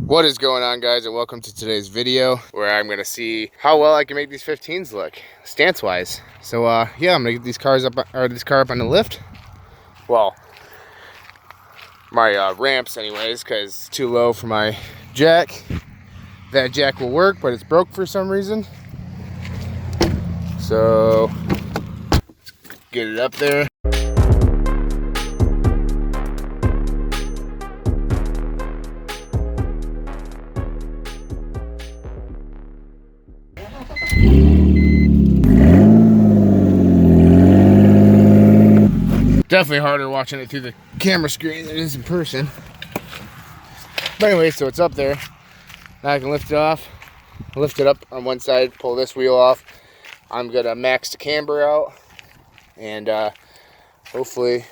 What is going on, guys, and welcome to today's video where I'm gonna see how well I can make these 15s look stance wise. So yeah, I'm gonna get these cars up, or this car up on the lift. Well, my ramps anyways, because it's too low for my jack. That jack will work, but it's broke for some reason. So get it up there. Definitely harder watching it through the camera screen than it is in person. But anyway, so it's up there. Now I can lift it off, lift it up on one side, pull this wheel off. I'm gonna max the camber out, and hopefully,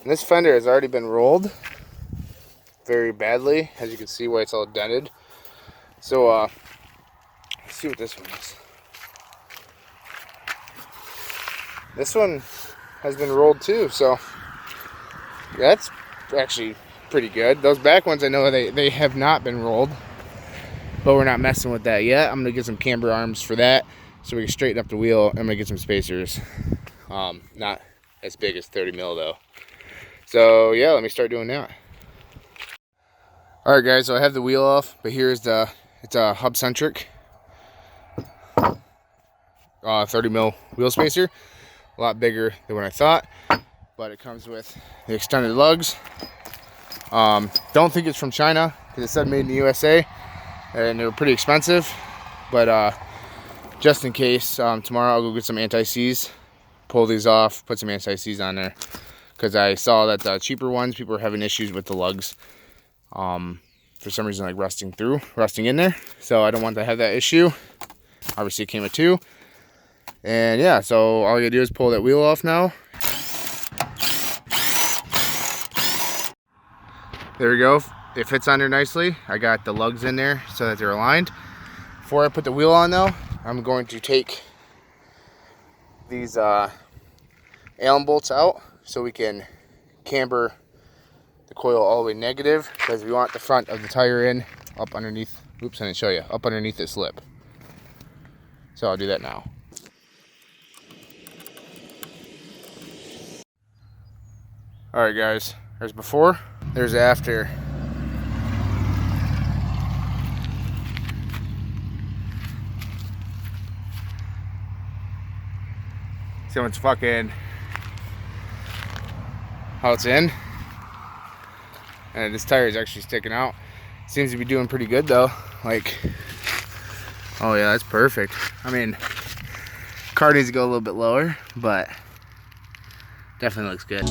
and this fender has already been rolled very badly, as you can see why it's all dented. So let's see what this one is. This one has been rolled too, so that's actually pretty good. Those back ones, I know they have not been rolled, but we're not messing with that yet. I'm gonna get some camber arms for that so we can straighten up the wheel. I'm gonna get some spacers, not as big as 30 mil though. So yeah, let me start doing that. All right, guys, so I have the wheel off, but here's it's a hub centric 30 mil wheel spacer. A lot bigger than what I thought, but it comes with the extended lugs. Don't think it's from China because it said made in the USA, and they were pretty expensive. But just in case, tomorrow I'll go get some anti-seize, pull these off, put some anti-seize on there, because I saw that the cheaper ones, people were having issues with the lugs, for some reason, like rusting in there. So I don't want to have that issue. Obviously it came with two. And yeah, so all you gotta do is pull that wheel off now. There we go. It fits on there nicely. I got the lugs in there so that they're aligned. Before I put the wheel on though, I'm going to take these Allen bolts out so we can camber the coil all the way negative, because we want the front of the tire in up underneath. Oops, I didn't show you. Up underneath this lip. So I'll do that now. Alright, guys, there's before, there's after. See how much how it's in. And this tire is actually sticking out. Seems to be doing pretty good though. Like, oh yeah, that's perfect. I mean, car needs to go a little bit lower, but definitely looks good.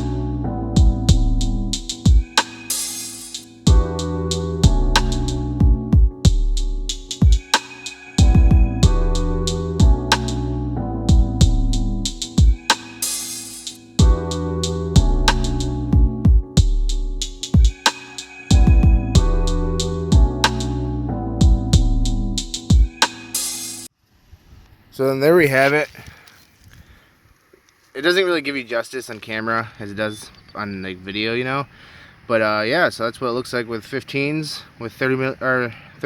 So then there we have it. It doesn't really give you justice on camera as it does on like video, you know. But yeah, so that's what it looks like with 15s with 30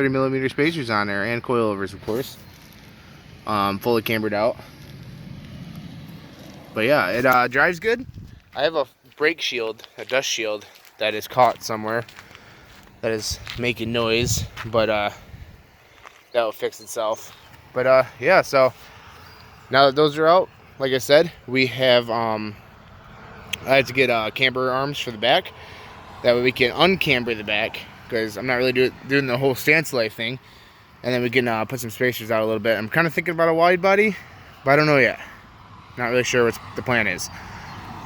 millimeter spacers on there, and coilovers, of course. Fully cambered out. But yeah, it drives good. I have a brake shield, a dust shield that is caught somewhere that is making noise, but that will fix itself. But yeah, so now that those are out, like I said, we have I had to get camber arms for the back. That way we can uncamber the back, because I'm not really doing the whole stance life thing. And then we can put some spacers out a little bit. I'm kind of thinking about a wide body, but I don't know yet. Not really sure what the plan is.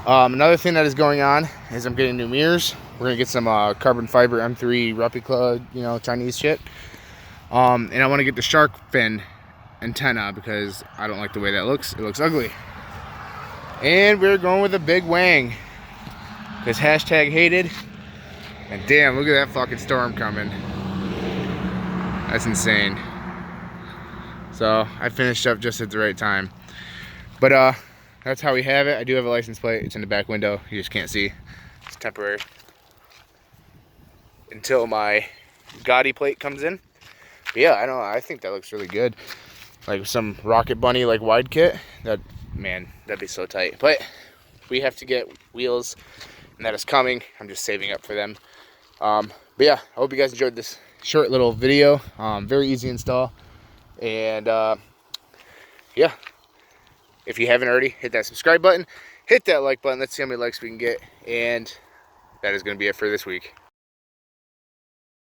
Another thing that is going on is I'm getting new mirrors. We're gonna get some carbon fiber M3 replica, you know, Chinese shit. And I want to get the shark fin antenna because I don't like the way that looks. It looks ugly. And we're going with a big wang, because hashtag hated. And damn, look at that fucking storm coming. That's insane. So I finished up just at the right time. But that's how we have it. I do have a license plate. It's in the back window. You just can't see. It's temporary until my Gotti plate comes in. But yeah, I don't know. I think that looks really good. Like some Rocket Bunny like wide kit. Man, that'd be so tight. But we have to get wheels, and that is coming. I'm just saving up for them. But yeah, I hope you guys enjoyed this short little video. Very easy install. And yeah, if you haven't already, hit that subscribe button. Hit that like button. Let's see how many likes we can get. And that is going to be it for this week.